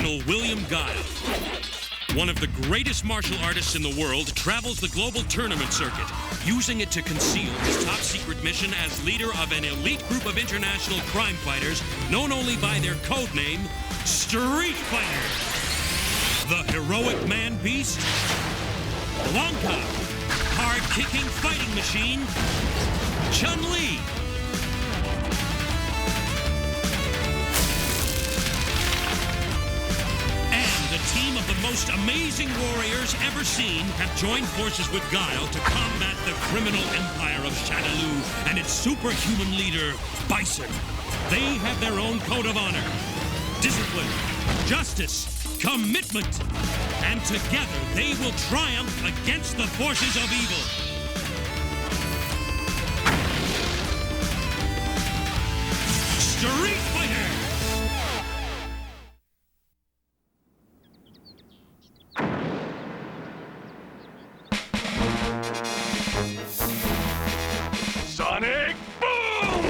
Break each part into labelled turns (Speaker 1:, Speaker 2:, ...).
Speaker 1: Colonel William Guile. One of the greatest martial artists in the world travels the global tournament circuit, using it to conceal his top-secret mission as leader of an elite group of international crime fighters known only by their code name, Street Fighter. The heroic man-beast, Blanca, hard-kicking fighting machine, Chun-Li. Team of the most amazing warriors ever seen have joined forces with Guile to combat the criminal empire of Shadaloo and its superhuman leader, Bison. They have their own code of honor, discipline, justice, commitment, and together they will triumph against the forces of evil. Street Fighter!
Speaker 2: Sonic Boom!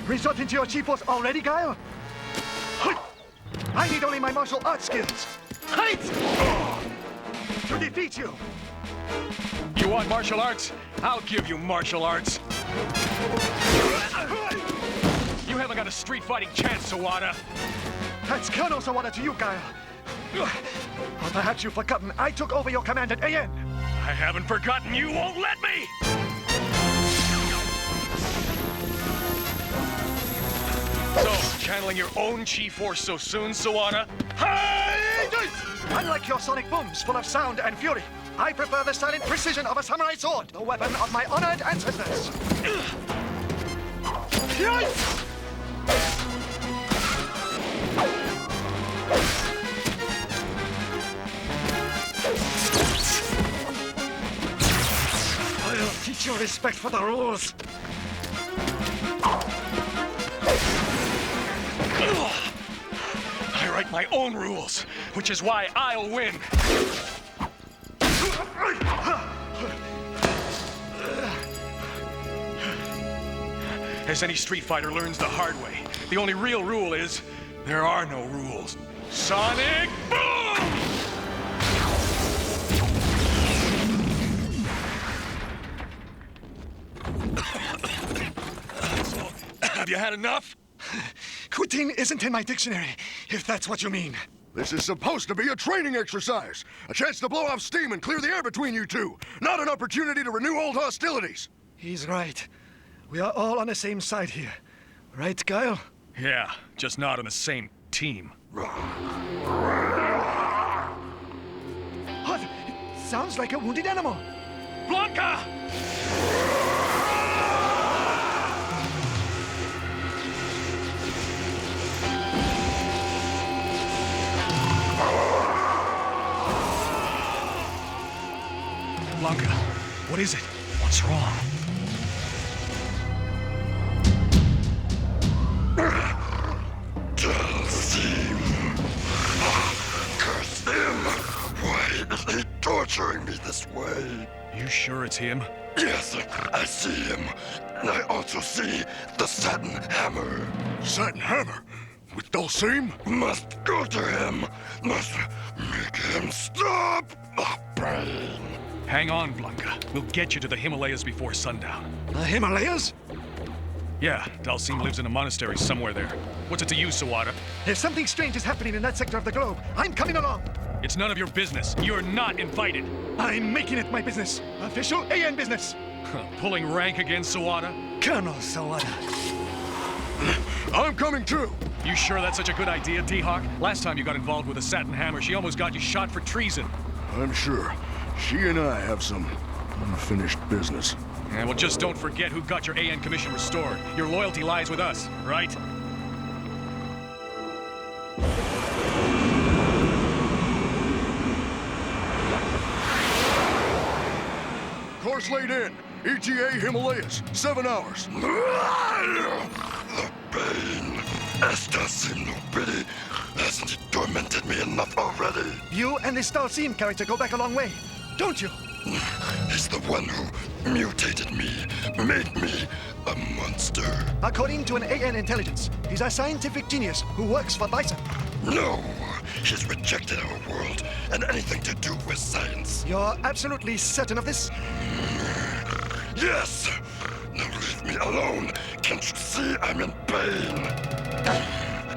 Speaker 3: Resorting to your Chief Force already, Guile? I need only my martial arts skills. Height! To defeat you.
Speaker 2: You want martial arts? I'll give you martial arts. You haven't got a street fighting chance, Sawada.
Speaker 3: That's Colonel Sawada to you, Guile. Or perhaps you've forgotten I took over your command at AN.
Speaker 2: I haven't forgotten. You won't let me! So, channeling your own Chi Force so soon, Sawada?
Speaker 3: Unlike your sonic booms full of sound and fury, I prefer the silent precision of a samurai sword, the weapon of my honored ancestors. I'll teach you respect for the rules.
Speaker 2: I write my own rules, which is why I'll win. As any street fighter learns the hard way, the only real rule is there are no rules. Sonic Boom! So, have you had enough?
Speaker 3: Quitting isn't in my dictionary, if that's what you mean.
Speaker 4: This is supposed to be a training exercise. A chance to blow off steam and clear the air between you two. Not an opportunity to renew old hostilities.
Speaker 3: He's right. We are all on the same side here. Right, Guile?
Speaker 2: Yeah, just not on the same team.
Speaker 3: What? It sounds like a wounded animal.
Speaker 2: Blanca! Blanca, what is it? What's wrong?
Speaker 4: Curse him! Why is he torturing me this way?
Speaker 2: You sure it's him?
Speaker 4: Yes, I see him. And I also see the satin hammer. Satin hammer? With Dulcim? Must go to him. Must make him stop the pain.
Speaker 2: Hang on, Blanca. We'll get you to the Himalayas before sundown.
Speaker 3: The Himalayas?
Speaker 2: Yeah, Dalsim lives in a monastery somewhere there. What's it to you, Sawada?
Speaker 3: If something strange is happening in that sector of the globe, I'm coming along.
Speaker 2: It's none of your business. You're not invited.
Speaker 3: I'm making it my business. Official AN business.
Speaker 2: Pulling rank again, Sawada?
Speaker 3: Colonel Sawada.
Speaker 4: I'm coming too.
Speaker 2: You sure that's such a good idea, D-Hawk? Last time you got involved with a satin hammer, she almost got you shot for treason.
Speaker 4: I'm sure. She and I have some unfinished business.
Speaker 2: Yeah, well, just don't forget who got your AN commission restored. Your loyalty lies with us, right?
Speaker 4: Course laid in. ETA Himalayas. 7 hours. The pain. S02 no pity. Hasn't it tormented me enough already?
Speaker 3: You and this Dalsim character go back a long way, don't you?
Speaker 4: He's the one who mutated me, made me a monster.
Speaker 3: According to an AN intelligence, he's a scientific genius who works for Bison.
Speaker 4: No, he's rejected our world and anything to do with science.
Speaker 3: You're absolutely certain of this?
Speaker 4: Yes! Now leave me alone. Can't you see I'm in pain?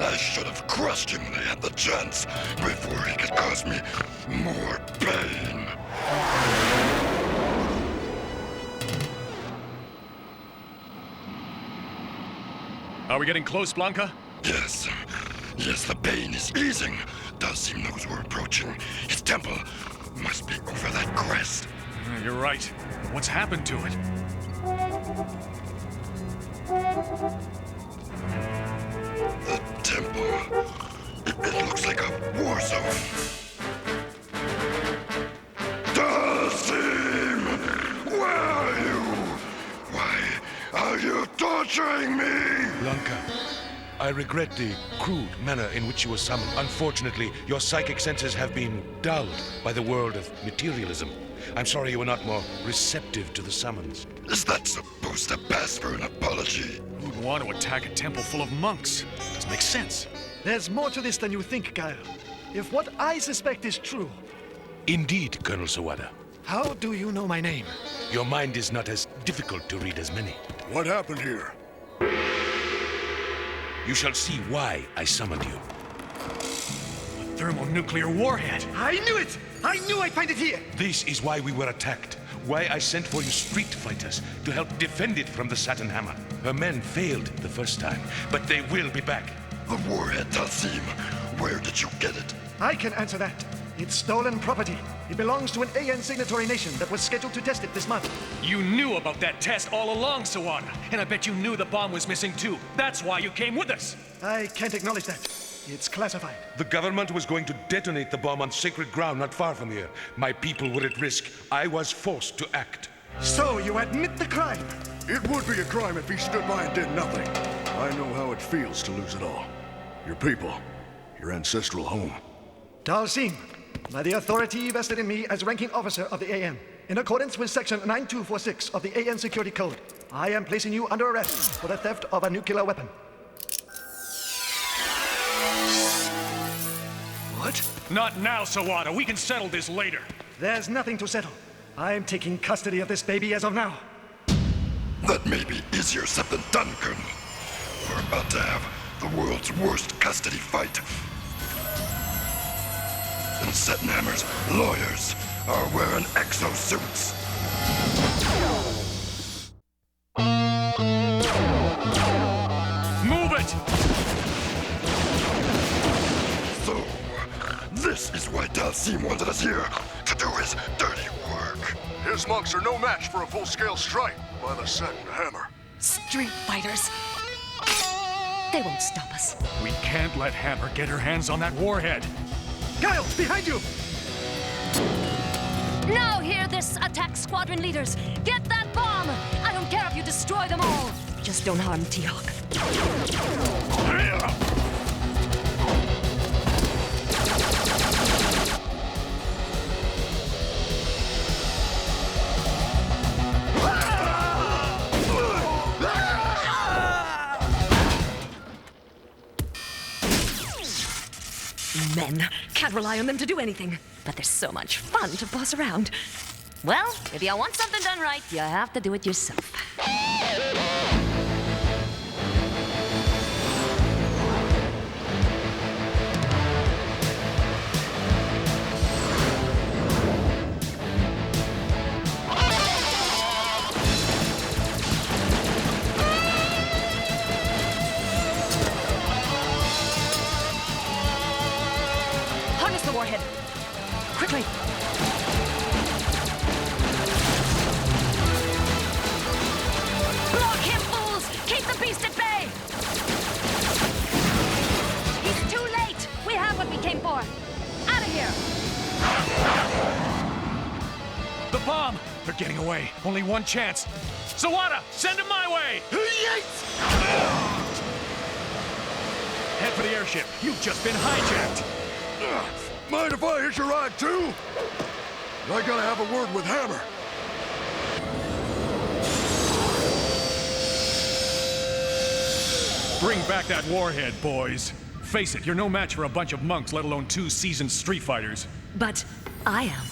Speaker 4: I should have crushed him when I had the chance before he could cause me more pain.
Speaker 2: Are we getting close, Blanca?
Speaker 4: Yes. Yes, the pain is easing. Dalsim knows we're approaching. His temple must be over that crest.
Speaker 2: You're right. What's happened to it?
Speaker 4: The temple. It looks like a war zone. Dalsim! Where are you? Why are you torturing me?
Speaker 5: Blanca, I regret the crude manner in which you were summoned. Unfortunately, your psychic senses have been dulled by the world of materialism. I'm sorry you were not more receptive to the summons.
Speaker 4: Is that supposed to pass for an apology?
Speaker 2: Who'd want to attack a temple full of monks? Doesn't make sense.
Speaker 3: There's more to this than you think, Guile. If what I suspect is true,
Speaker 5: Indeed, Colonel Sawada.
Speaker 3: how do you know my name?
Speaker 5: Your mind is not as difficult to read as many.
Speaker 4: What happened here?
Speaker 5: You shall see why I summoned you.
Speaker 2: Thermonuclear warhead.
Speaker 3: I knew it! I knew I'd find it here!
Speaker 5: This is why we were attacked. Why I sent for you street fighters to help defend it from the Saturn Hammer. Her men failed the first time, but they will be back.
Speaker 4: The warhead, Dalsim. Where did you get it?
Speaker 3: I can answer that. It's stolen property. It belongs to an AN signatory nation that was scheduled to test it this month.
Speaker 2: You knew about that test all along, Sawada. And I bet you knew the bomb was missing too. That's why you came with us.
Speaker 3: I can't acknowledge that. It's classified.
Speaker 5: The government was going to detonate the bomb on sacred ground not far from here. My people were at risk. I was forced to act.
Speaker 3: So you admit the crime?
Speaker 6: It would be a crime if he stood by and did nothing. I know how it feels to lose it all. Your people, your ancestral home.
Speaker 3: Dalsim, by the authority vested in me as ranking officer of the AN, in accordance with Section 9246 of the AN Security Code, I am placing you under arrest for the theft of a nuclear weapon. What?
Speaker 2: Not now, Sawada. We can settle this later.
Speaker 3: There's nothing to settle. I'm taking custody of this baby as of now.
Speaker 4: That may be easier said than done, Colonel. We're about to have the world's worst custody fight. And Settenhammer's lawyers are wearing exosuits.
Speaker 2: Move it!
Speaker 4: So, this is why Dalsim wanted us here, to do his dirty work.
Speaker 6: His monks are no match for a full-scale strike by the Saturn Hammer.
Speaker 7: Street fighters. They won't stop us.
Speaker 2: We can't let Hammer get her hands on that warhead.
Speaker 3: Guile, behind you!
Speaker 7: Now hear this, attack squadron leaders. Get that bomb! I don't care if you destroy them all. Just don't harm T-Hawk. Men. Can't rely on them to do anything. But they're so much fun to boss around. Well, if you want something done right, you have to do it yourself. Harness the warhead. Quickly. Block him, fools! Keep the beast at bay! He's too late! We have what we came for. Out of here!
Speaker 2: The bomb! They're getting away. Only one chance. Sawada, send him my way! Head for the airship. You've just been hijacked.
Speaker 6: Mind if I hitch a ride too? I gotta have a word with Hammer.
Speaker 2: Bring back that warhead, boys. Face it, you're no match for a bunch of monks, let alone 2 seasoned street fighters.
Speaker 7: But I am.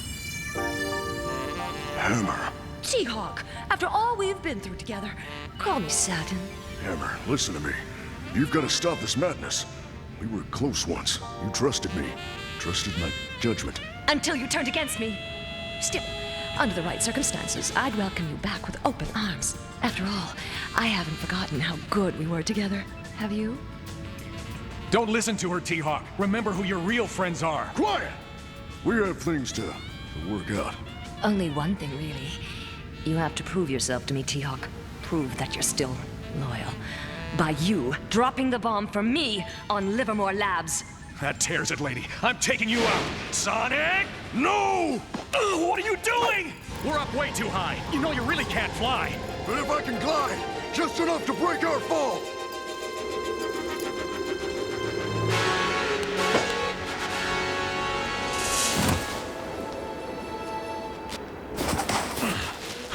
Speaker 6: Hammer.
Speaker 7: T-Hawk, after all we've been through together, call me Satin.
Speaker 6: Hammer, listen to me. You've got to stop this madness. We were close once. You trusted me. Trusted my judgment.
Speaker 7: Until you turned against me. Still, under the right circumstances, I'd welcome you back with open arms. After all, I haven't forgotten how good we were together. Have you?
Speaker 2: Don't listen to her, T-Hawk. Remember who your real friends are.
Speaker 6: Quiet! We have things to work out.
Speaker 7: Only one thing, really. You have to prove yourself to me, T-Hawk. Prove that you're still loyal. By you dropping the bomb for me on Livermore Labs.
Speaker 2: That tears it, lady. I'm taking you out. Sonic! No! Ugh, what are you doing? We're up way too high. You know you really can't fly.
Speaker 6: But if I can glide, just enough to break our fall.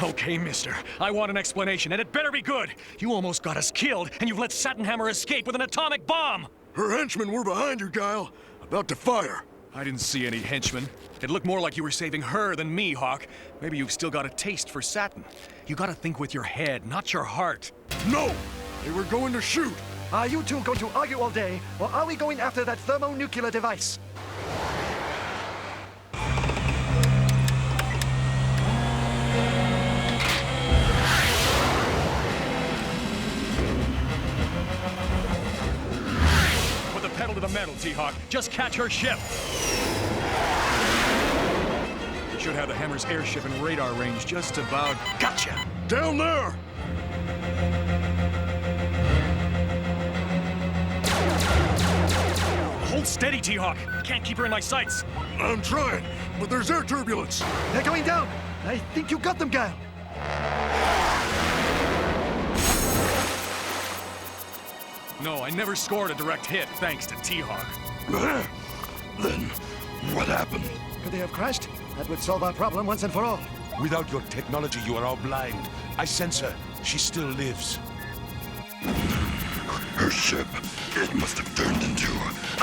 Speaker 2: Okay, mister. I want an explanation, and it better be good. You almost got us killed, and you've let Sattenhammer escape with an atomic bomb.
Speaker 6: Her henchmen were behind you, Guile. About to fire.
Speaker 2: I didn't see any henchmen. It looked more like you were saving her than me, Hawk. Maybe you've still got a taste for Satin. You gotta think with your head, not your heart.
Speaker 6: No! They were going to shoot.
Speaker 3: Are you two going to argue all day, or are we going after that thermonuclear device?
Speaker 2: Put the pedal to the metal, T-Hawk. Just catch her ship. You should have the Hammer's airship in radar range just about. Gotcha!
Speaker 6: Down there!
Speaker 2: Hold steady, T-Hawk. Can't keep her in my sights.
Speaker 6: I'm trying, but there's air turbulence.
Speaker 3: They're going down. I think you got them, Guile.
Speaker 2: No, I never scored a direct hit, thanks to T-Hawk.
Speaker 4: Then, what happened?
Speaker 3: Could they have crashed? That would solve our problem once and for all.
Speaker 5: Without your technology, you are all blind. I sense her. She still lives.
Speaker 4: Her ship, it must have turned into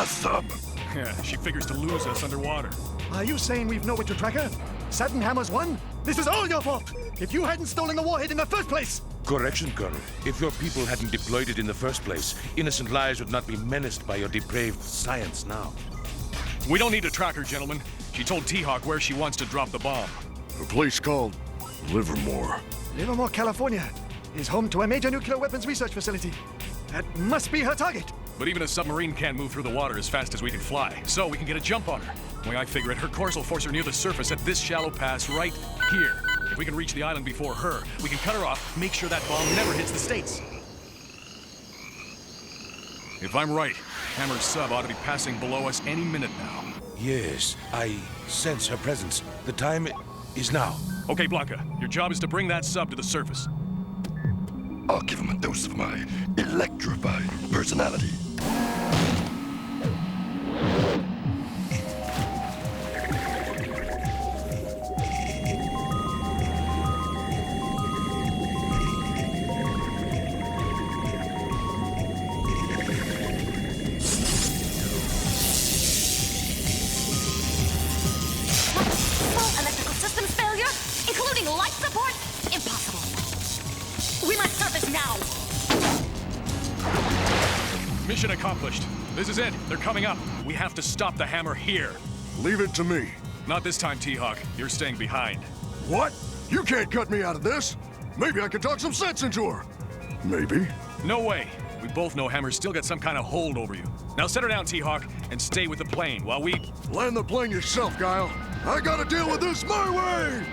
Speaker 4: a sub.
Speaker 2: Yeah, she figures to lose us underwater.
Speaker 3: Are you saying we've nowhere to track her? Sattenhammer's won? This is all your fault! If you hadn't stolen the warhead in the first place!
Speaker 5: Correction, Colonel. If your people hadn't deployed it in the first place, innocent lives would not be menaced by your depraved science now.
Speaker 2: We don't need to track her, gentlemen. She told T-Hawk where she wants to drop the bomb.
Speaker 6: A place called Livermore.
Speaker 3: Livermore, California is home to a major nuclear weapons research facility. That must be her target.
Speaker 2: But even a submarine can't move through the water as fast as we can fly, so we can get a jump on her. The way I figure it, her course will force her near the surface at this shallow pass right here. If we can reach the island before her, we can cut her off, make sure that bomb never hits the States. If I'm right, Hammer's sub ought to be passing below us any minute now.
Speaker 5: Yes, I sense her presence. The time is now.
Speaker 2: Okay, Blanca, your job is to bring that sub to the surface.
Speaker 4: I'll give him a dose of my electrifying personality.
Speaker 7: Full electrical systems failure, including life support? Impossible. We must surface now.
Speaker 2: Mission accomplished. This is it. They're coming up. We have to stop the Hammer here.
Speaker 6: Leave it to me.
Speaker 2: Not this time, T-Hawk. You're staying behind.
Speaker 6: What? You can't cut me out of this. Maybe I can talk some sense into her. Maybe.
Speaker 2: No way. We both know Hammer's still got some kind of hold over you. Now set her down, T-Hawk, and stay with the plane while we...
Speaker 6: Land the plane yourself, Guile. I gotta deal with this my way!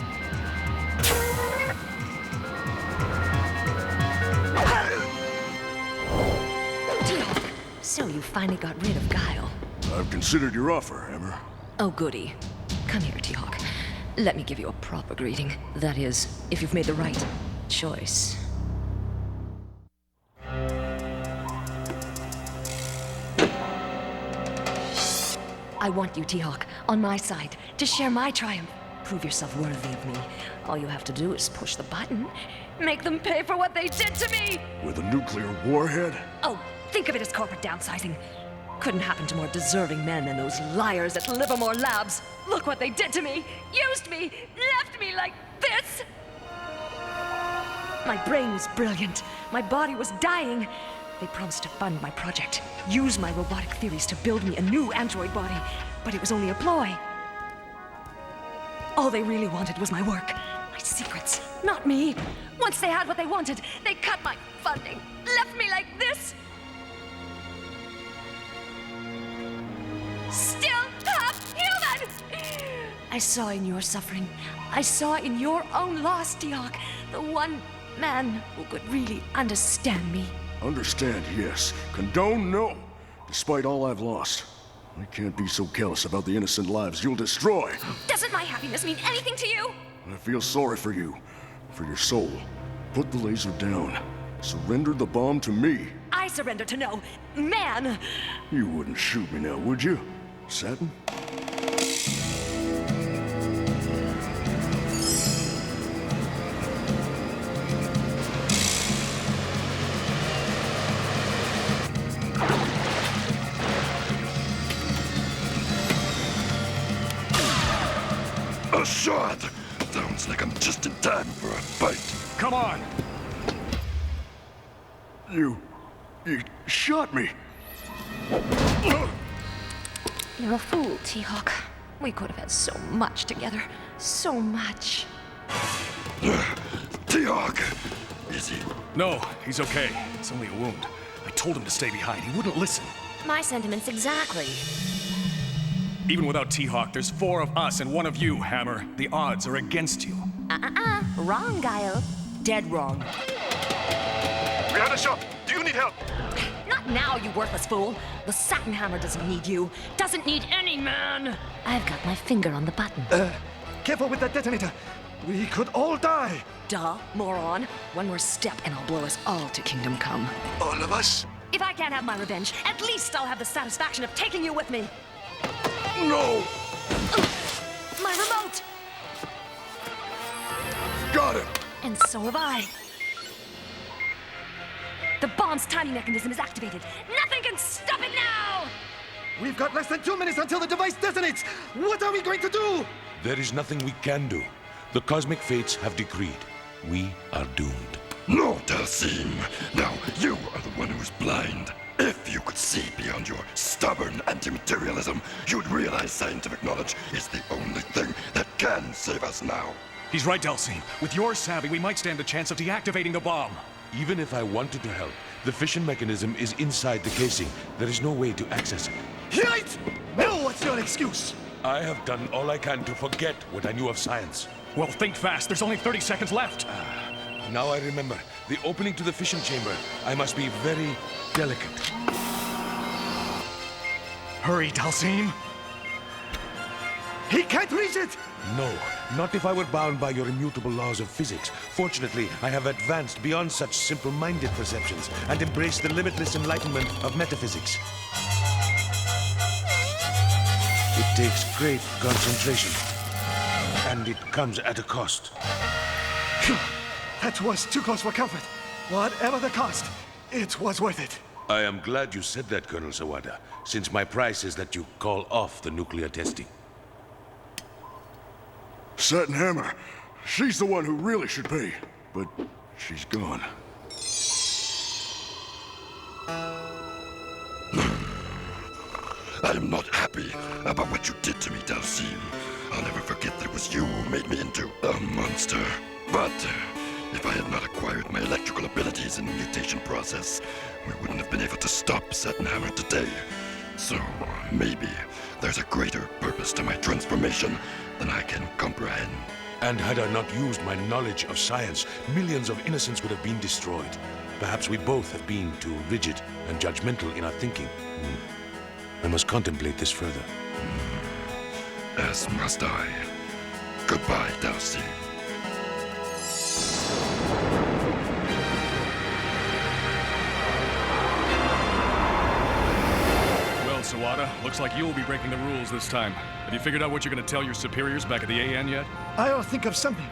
Speaker 7: T-Hawk, so you finally got rid of Guile.
Speaker 6: I've considered your offer, Hammer.
Speaker 7: Oh, goody. Come here, T-Hawk. Let me give you a proper greeting. That is, if you've made the right choice. I want you, T-Hawk, on my side, to share my triumph. Prove yourself worthy of me. All you have to do is push the button. Make them pay for what they did to me!
Speaker 6: With a nuclear warhead?
Speaker 7: Oh, Think of it as corporate downsizing. Couldn't happen to more deserving men than those liars at Livermore Labs. Look what they did to me! Used me! Left me like this! My brain was brilliant. My body was dying. They promised to fund my project, use my robotic theories to build me a new android body, but it was only a ploy. All they really wanted was my work, my secrets, not me. Once they had what they wanted, they cut my funding, left me like this. Still half human! I saw in your suffering. I saw in your own loss, Tiok, the one man who could really understand me.
Speaker 6: Understand, yes. Condone, no. Despite all I've lost, I can't be so careless about the innocent lives you'll destroy.
Speaker 7: Doesn't my happiness mean anything to you?
Speaker 6: I feel sorry for you, for your soul. Put the laser down. Surrender the bomb to me.
Speaker 7: I surrender to no man.
Speaker 6: You wouldn't shoot me now, would you, Satin?
Speaker 4: A shot! Sounds like I'm just in time for a fight.
Speaker 2: Come on!
Speaker 6: You shot me.
Speaker 7: You're a fool, T-Hawk. We could have had so much together. So much.
Speaker 4: T-Hawk! Is he?
Speaker 2: No, he's okay. It's only a wound. I told him to stay behind. He wouldn't listen.
Speaker 7: My sentiments exactly.
Speaker 2: Even without T-Hawk, there's 4 of us and 1 of you, Hammer. The odds are against you.
Speaker 7: Wrong, Guile. Dead wrong.
Speaker 3: We had a shot. Do you need help?
Speaker 7: Not now, you worthless fool. The Satin Hammer doesn't need you. Doesn't need any man. I've got my finger on the button.
Speaker 3: Careful with that detonator. We could all die.
Speaker 7: Duh, moron. One more step and I'll blow us all to Kingdom Come.
Speaker 6: All of us?
Speaker 7: If I can't have my revenge, at least I'll have the satisfaction of taking you with me.
Speaker 6: No!
Speaker 7: My remote!
Speaker 6: Got him!
Speaker 7: And so have I. The bomb's timing mechanism is activated. Nothing can stop it now!
Speaker 3: We've got less than 2 minutes until the device detonates. What are we going to do?
Speaker 5: There is nothing we can do. The cosmic fates have decreed. We are doomed.
Speaker 4: No, Dalsim. Now, you are the one who's blind. If you could see beyond your stubborn anti-materialism, you'd realize scientific knowledge is the only thing that can save us now.
Speaker 2: He's right, Dalsim. With your savvy, we might stand a chance of deactivating the bomb.
Speaker 5: Even if I wanted to help, the fission mechanism is inside the casing. There is no way to access it.
Speaker 3: Right! Now what's your excuse?
Speaker 5: I have done all I can to forget what I knew of science.
Speaker 2: Well, think fast. There's only 30 seconds left.
Speaker 5: Now I remember. The opening to the fission chamber. I must be very delicate.
Speaker 2: Hurry, Dalsim.
Speaker 3: He can't reach it!
Speaker 5: No, not if I were bound by your immutable laws of physics. Fortunately, I have advanced beyond such simple-minded perceptions and embraced the limitless enlightenment of metaphysics. It takes great concentration, and it comes at a cost.
Speaker 3: That was too close for comfort. Whatever the cost, it was worth it.
Speaker 5: I am glad you said that, Colonel Sawada, since my price is that you call off the nuclear testing.
Speaker 6: Satin Hammer. She's the one who really should pay. But she's gone.
Speaker 4: I am not happy about what you did to me, Dalsim. I'll never forget that it was you who made me into a monster. But if I had not acquired my electrical abilities in the mutation process, we wouldn't have been able to stop Satin Hammer today. So maybe there's a greater purpose to my transformation than I can comprehend.
Speaker 5: And had I not used my knowledge of science, millions of innocents would have been destroyed. Perhaps we both have been too rigid and judgmental in our thinking. I must contemplate this further.
Speaker 4: As must I. Goodbye, Dalsim.
Speaker 2: Well, Sawada, looks like you'll be breaking the rules this time. Have you figured out what you're going to tell your superiors back at the AN yet?
Speaker 3: I'll think of something.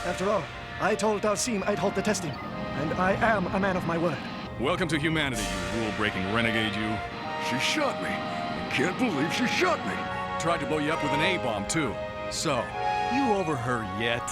Speaker 3: After all, I told Dalsim I'd halt the testing, and I am a man of my word.
Speaker 2: Welcome to humanity, you rule-breaking renegade, you.
Speaker 6: She shot me. I can't believe she shot me.
Speaker 2: Tried to blow you up with an A-bomb, too. So, you over her yet?